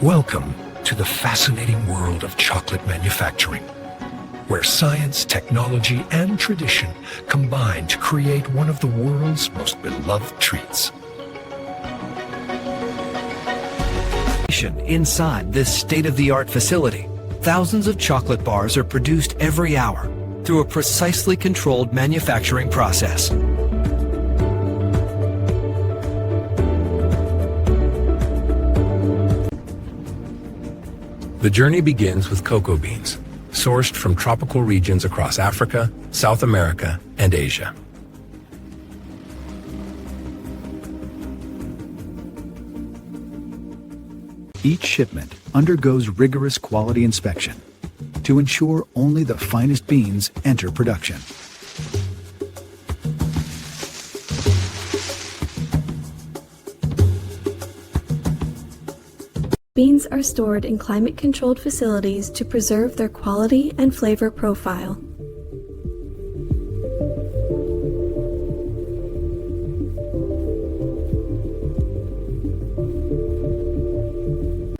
Welcome to the fascinating world of chocolate manufacturing, where science, technology, and tradition combine to create one of the world's most beloved treats. Inside this state-of-the-art facility, thousands of chocolate bars are produced every hour through a precisely controlled manufacturing process. The journey begins with cocoa beans, sourced from tropical regions across Africa, South America, and Asia. Each shipment undergoes rigorous quality inspection to ensure only the finest beans enter production. Beans are stored in climate-controlled facilities to preserve their quality and flavor profile.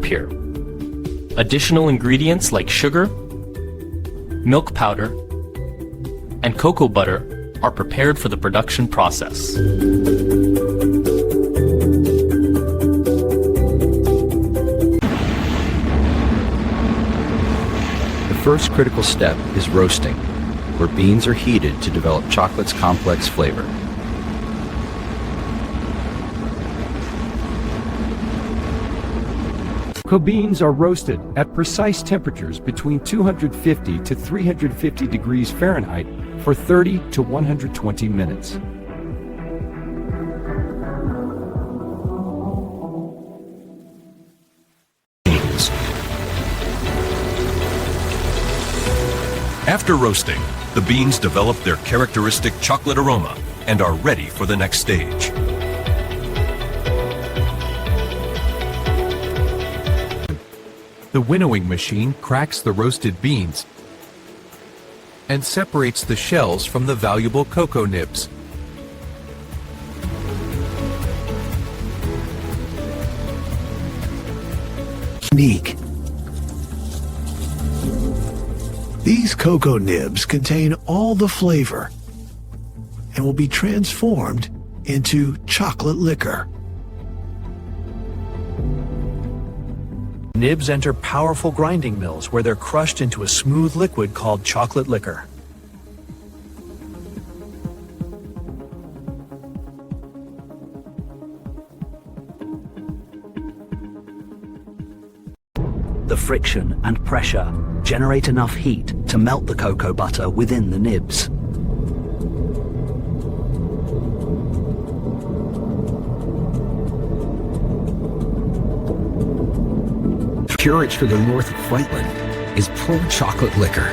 Here. Additional ingredients like sugar, milk powder, and cocoa butter are prepared for the production process. The first critical step is roasting, where beans are heated to develop chocolate's complex flavor. Cocoa beans are roasted at precise temperatures between 250 to 350 degrees Fahrenheit for 30 to 120 minutes. After roasting, the beans develop their characteristic chocolate aroma and are ready for the next stage. The winnowing machine cracks the roasted beans and separates the shells from the valuable cocoa nibs. Unique. These cocoa nibs contain all the flavor and will be transformed into chocolate liquor. Nibs enter powerful grinding mills where they're crushed into a smooth liquid called chocolate liquor. The friction and pressure generate enough heat to melt the cocoa butter within the nibs. Curate for the north of Friedland is poured chocolate liquor,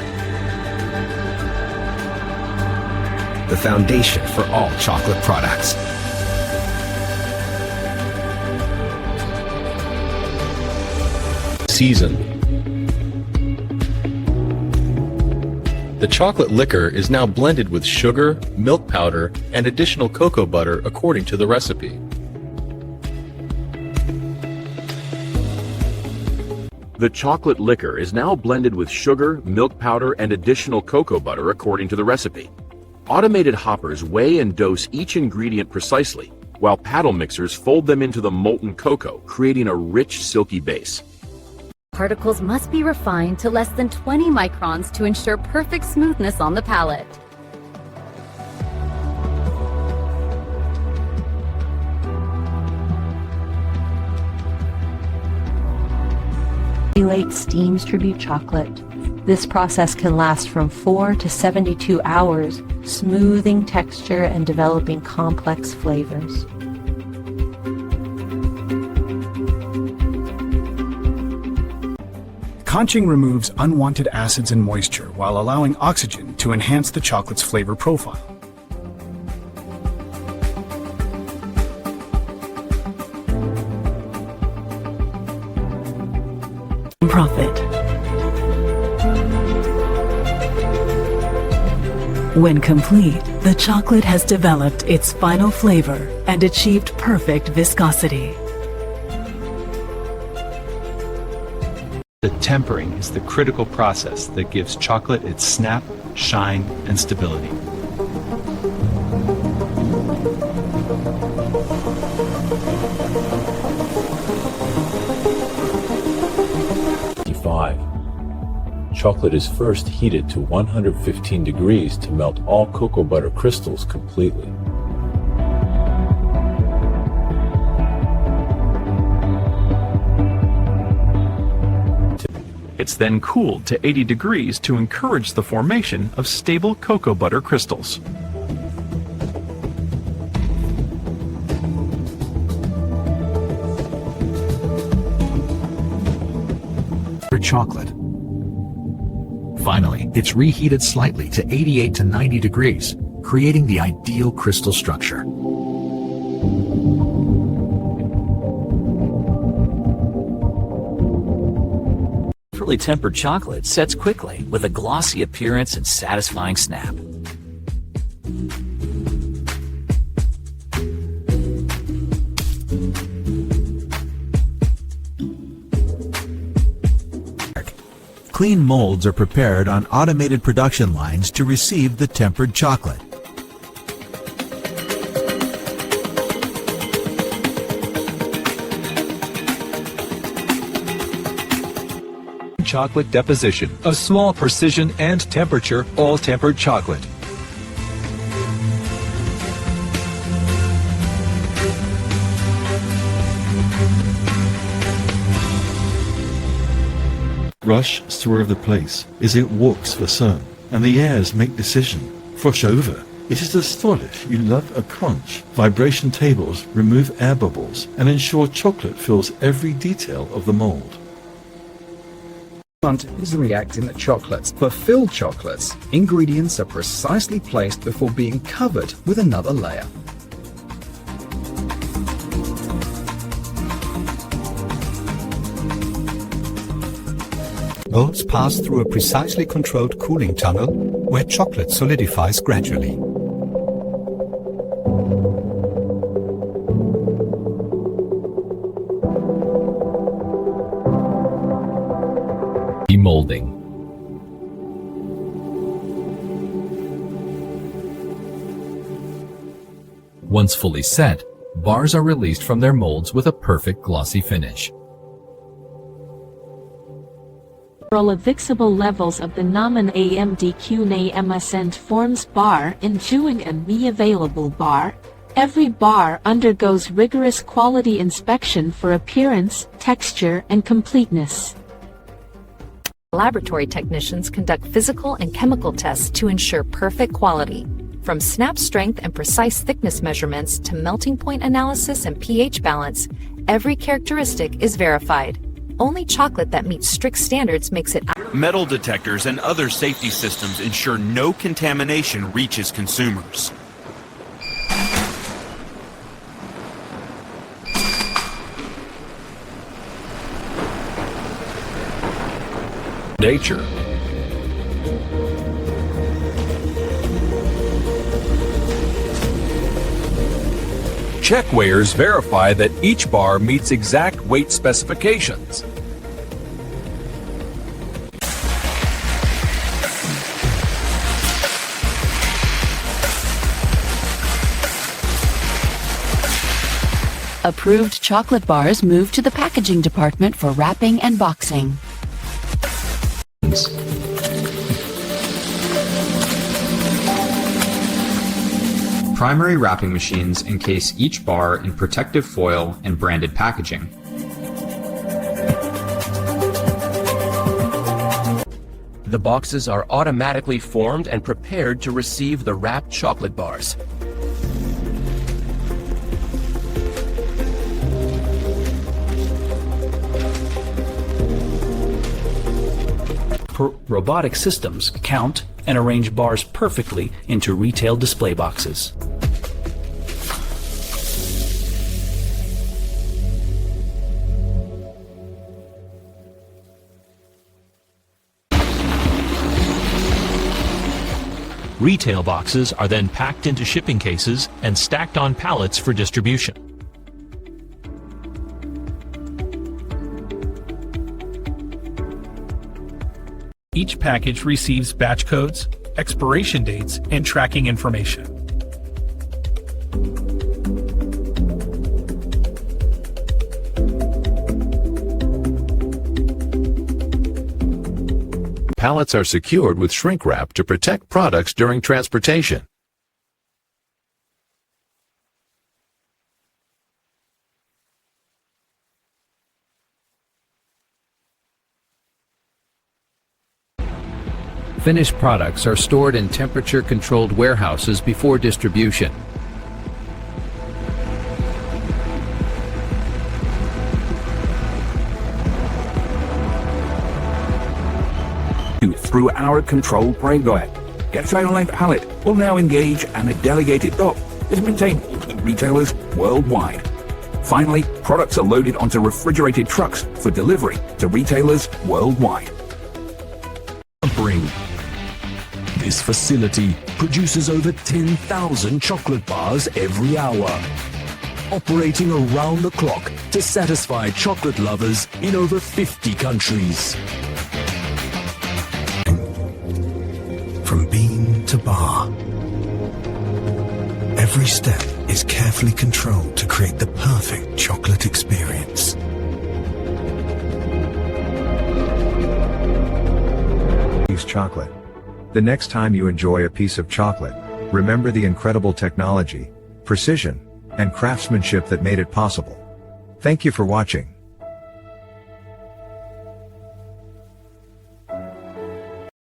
the foundation for all chocolate products. Season. The chocolate liquor is now blended with sugar, milk powder, and additional cocoa butter according to the recipe. The chocolate liquor is now blended with sugar, milk powder, and additional cocoa butter according to the recipe. Automated hoppers weigh and dose each ingredient precisely, while paddle mixers fold them into the molten cocoa, creating a rich, silky base. Particles must be refined to less than 20 microns to ensure perfect smoothness on the palate. Late steam distribute chocolate. This process can last from 4 to 72 hours, smoothing texture and developing complex flavors. Conching removes unwanted acids and moisture while allowing oxygen to enhance the chocolate's flavor profile. Profit. When complete, the chocolate has developed its final flavor and achieved perfect viscosity. The tempering is the critical process that gives chocolate its snap, shine, and stability. Chocolate is first heated to 115 degrees to melt all cocoa butter crystals completely. It's then cooled to 80 degrees to encourage the formation of stable cocoa butter crystals. Chocolate. Finally, it's reheated slightly to 88 to 90 degrees, creating the ideal crystal structure. Properly tempered chocolate sets quickly with a glossy appearance and satisfying snap. Clean molds are prepared on automated production lines to receive the tempered chocolate. Chocolate deposition, a small precision and temperature, all tempered chocolate. Rush swerve the place as it walks for sun, and the airs make decision. Frosh over. It is astonished you love a crunch. Vibration tables remove air bubbles and ensure chocolate fills every detail of the mold. Is reacting the chocolates. For filled chocolates, ingredients are precisely placed before being covered with another layer. Molds pass through a precisely controlled cooling tunnel where chocolate solidifies gradually. Demolding. Once fully set, bars are released from their molds with a perfect glossy finish. Fixable levels of the Namen AMDQ NAMSENT forms bar ensuing a me available bar. Every bar undergoes rigorous quality inspection for appearance, texture, and completeness. Laboratory technicians conduct physical and chemical tests to ensure perfect quality. From snap strength and precise thickness measurements to melting point analysis and pH balance, every characteristic is verified. Only chocolate that meets strict standards makes it. Metal detectors and other safety systems ensure no contamination reaches consumers. Nature. Check weighers verify that each bar meets exact weight specifications. Approved chocolate bars move to the packaging department for wrapping and boxing. Primary wrapping machines encase each bar in protective foil and branded packaging. The boxes are automatically formed and prepared to receive the wrapped chocolate bars. Robotic systems count and arrange bars perfectly into retail display boxes. Retail boxes are then packed into shipping cases and stacked on pallets for distribution. Each package receives batch codes, expiration dates, and tracking information. Pallets are secured with shrink wrap to protect products during transportation. Finished products are stored in temperature-controlled warehouses before distribution. Through our controlled breakdown. Cacao length pallet will now engage and a delegated dock is maintained to retailers worldwide. Finally, products are loaded onto refrigerated trucks for delivery to retailers worldwide. This facility produces over 10,000 chocolate bars every hour, operating around the clock to satisfy chocolate lovers in over 50 countries. From bean to bar, every step is carefully controlled to create the perfect chocolate experience. Chocolate. The next time you enjoy a piece of chocolate, remember the incredible technology, precision, and craftsmanship that made it possible. Thank you for watching.